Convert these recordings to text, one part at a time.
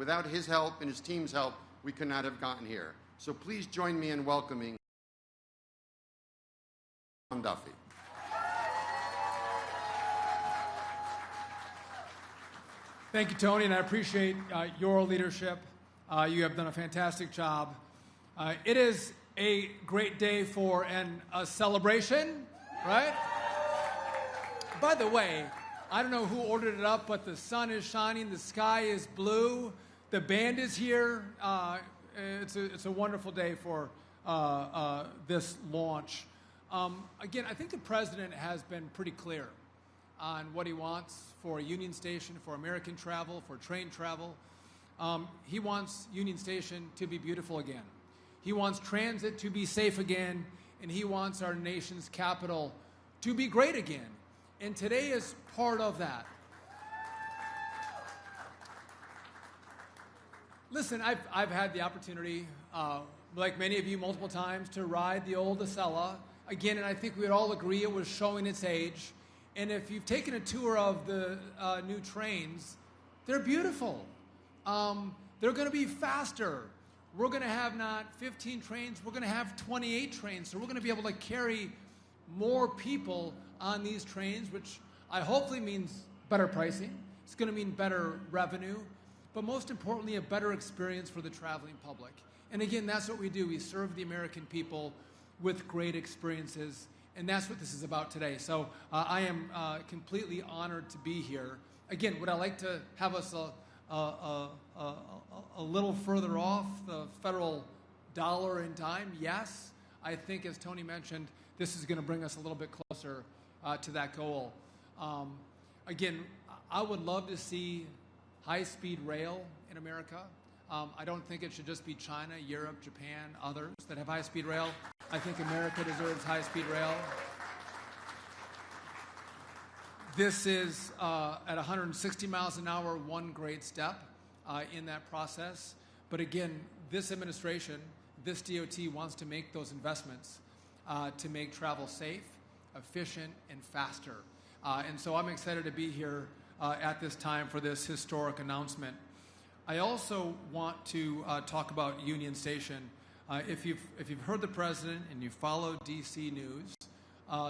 without his help and his team's help, we could not have gotten here. So please join me in welcoming Sean Duffy. Thank you, Tony, and I appreciate your leadership. You have done a fantastic job. It is a great day for a celebration, right? By the way, I don't know who ordered it up, but the sun is shining, the sky is blue, the band is here. It's a wonderful day for this launch. Again, I think the president has been pretty clear on what he wants for a Union Station, for American travel, for train travel. He wants Union Station to be beautiful again. He wants transit to be safe again, and he wants our nation's capital to be great again. And today is part of that. Listen, I've had the opportunity, like many of you multiple times, to ride the old Acela again, and I think we'd all agree it was showing its age. And if you've taken a tour of the new trains, they're beautiful. They're going to be faster. We're going to have not 15 trains, we're going to have 28 trains. So we're going to be able to carry more people on these trains, which I hopefully means better pricing. It's going to mean better revenue, but most importantly, a better experience for the traveling public. And again, that's what we do. We serve the American people with great experiences. And that's what this is about today. So I am completely honored to be here. Again, would I like to have us a little further off the federal dollar and dime? Yes. I think, as Tony mentioned, this is going to bring us a little bit closer to that goal. Again, I would love to see high-speed rail in America. I don't think it should just be China, Europe, Japan, others that have high-speed rail. I think America deserves high-speed rail. This is, at 160 miles an hour, one great step in that process. But again, this administration, this DOT wants to make those investments to make travel safe, efficient, and faster. And so I'm excited to be here at this time for this historic announcement. I also want to talk about Union Station. If you've heard the president and you followed D.C. news,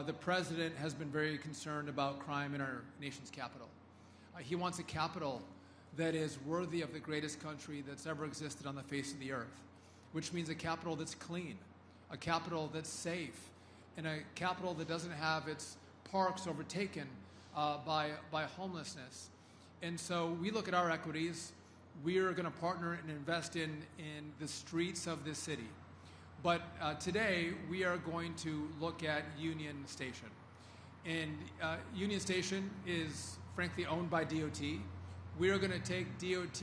the president has been very concerned about crime in our nation's capital. He wants a capital that is worthy of the greatest country that's ever existed on the face of the earth, which means a capital that's clean, a capital that's safe, and a capital that doesn't have its parks overtaken by homelessness. And so we look at our equities. We are going to partner and invest in the streets of this city. But today, we are going to look at Union Station. And Union Station is, frankly, owned by DOT. We are going to take DOT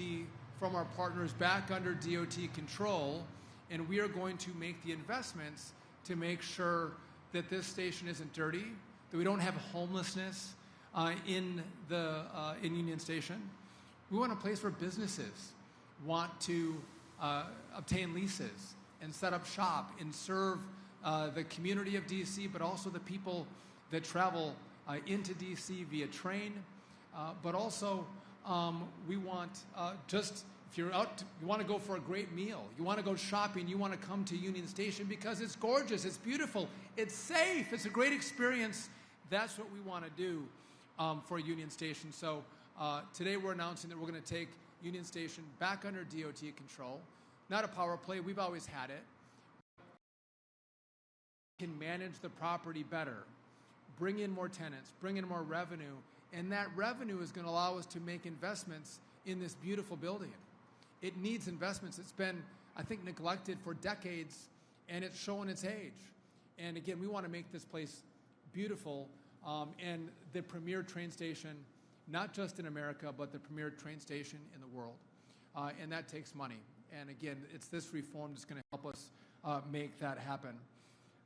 from our partners back under DOT control, and we are going to make the investments to make sure that this station isn't dirty, that we don't have homelessness in Union Station. We want a place where businesses want to obtain leases and set up shop and serve the community of D.C., but also the people that travel into D.C. via train. But also, we want if you're out, you want to go for a great meal, you want to go shopping, you want to come to Union Station because it's gorgeous, it's beautiful, it's safe, it's a great experience. That's what we want to do for Union Station. So today we're announcing that we're going to take Union Station back under DOT control. Not a power play, we've always had it. We can manage the property better, bring in more tenants, bring in more revenue, and that revenue is going to allow us to make investments in this beautiful building. It needs investments. It's been, I think, neglected for decades, and it's showing its age. And again, we want to make this place beautiful and the premier train station, not just in America, but the premier train station in the world. And that takes money. And again, it's this reform that's going to help us make that happen.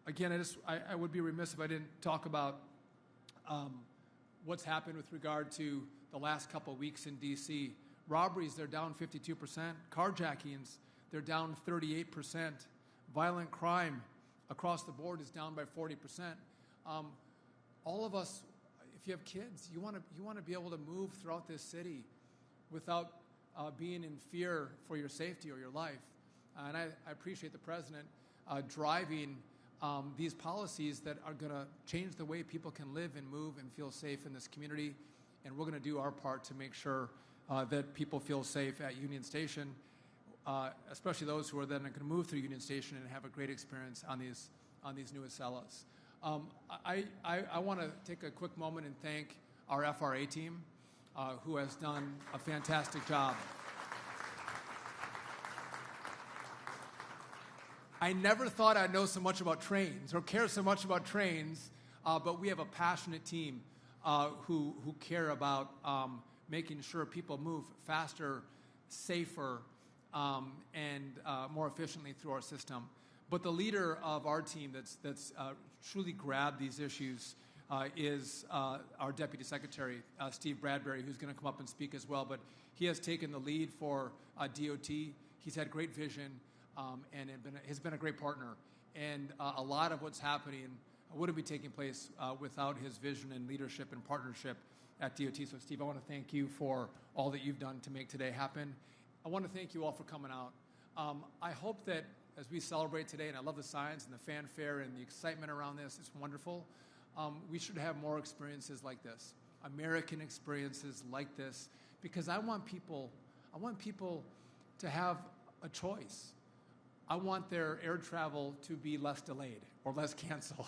Again, I would be remiss if I didn't talk about what's happened with regard to the last couple of weeks in D.C. Robberies, they're down 52%. Carjackings, they're down 38%. Violent crime across the board is down by 40%. All of us, if you have kids, you want to be able to move throughout this city without being in fear for your safety or your life. And I appreciate the president driving these policies that are going to change the way people can live and move and feel safe in this community. And we're going to do our part to make sure that people feel safe at Union Station, especially those who are then going to move through Union Station and have a great experience on these new Acelas. I want to take a quick moment and thank our FRA team, who has done a fantastic job. I never thought I'd know so much about trains or care so much about trains, but we have a passionate team who care about making sure people move faster, safer, and more efficiently through our system. But the leader of our team that's truly grabbed these issues is our Deputy Secretary, Steve Bradbury, who's going to come up and speak as well. But he has taken the lead for DOT. He's had great vision and has been a great partner. And a lot of what's happening wouldn't be taking place without his vision and leadership and partnership at DOT. So, Steve, I want to thank you for all that you've done to make today happen. I want to thank you all for coming out. I hope that as we celebrate today, and I love the signs and the fanfare and the excitement around this, it's wonderful. We should have more experiences like this, American experiences like this, because I want people to have a choice. I want their air travel to be less delayed or less canceled.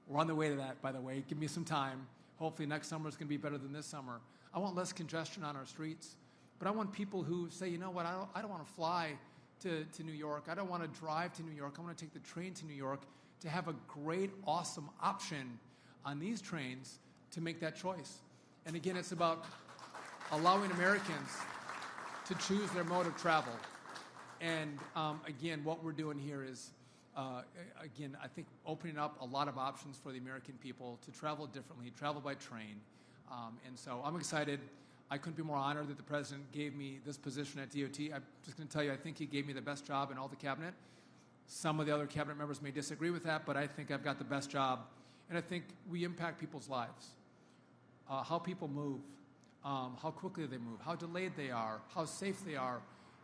We're on the way to that, by the way. Give me some time. Hopefully next summer is going to be better than this summer. I want less congestion on our streets. But I want people who say, you know what, I don't want to fly to New York. I don't want to drive to New York. I want to take the train to New York, to have a great, awesome option on these trains to make that choice. And again, it's about allowing Americans to choose their mode of travel. And again, what we're doing here is, again, I think opening up a lot of options for the American people to travel differently, travel by train. And so I'm excited. I couldn't be more honored that the president gave me this position at DOT. I'm just going to tell you, I think he gave me the best job in all the cabinet. Some of the other cabinet members may disagree with that, but I think I've got the best job. And I think we impact people's lives, how people move, how quickly they move, how delayed they are, how safe they are,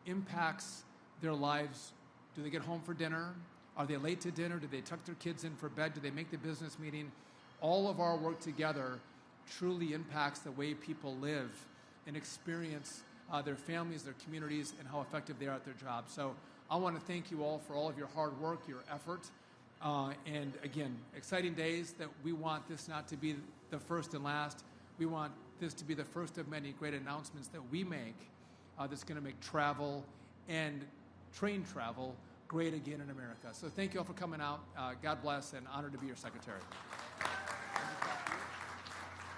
impacts their lives. Do they get home for dinner? Are they late to dinner? Do they tuck their kids in for bed? Do they make the business meeting? All of our work together truly impacts the way people live and experience their families, their communities, and how effective they are at their jobs. So I want to thank you all for all of your hard work, your effort, and again, exciting days that we want this not to be the first and last. We want this to be the first of many great announcements that we make that's going to make travel and train travel great again in America. So thank you all for coming out. God bless, and honored to be your secretary.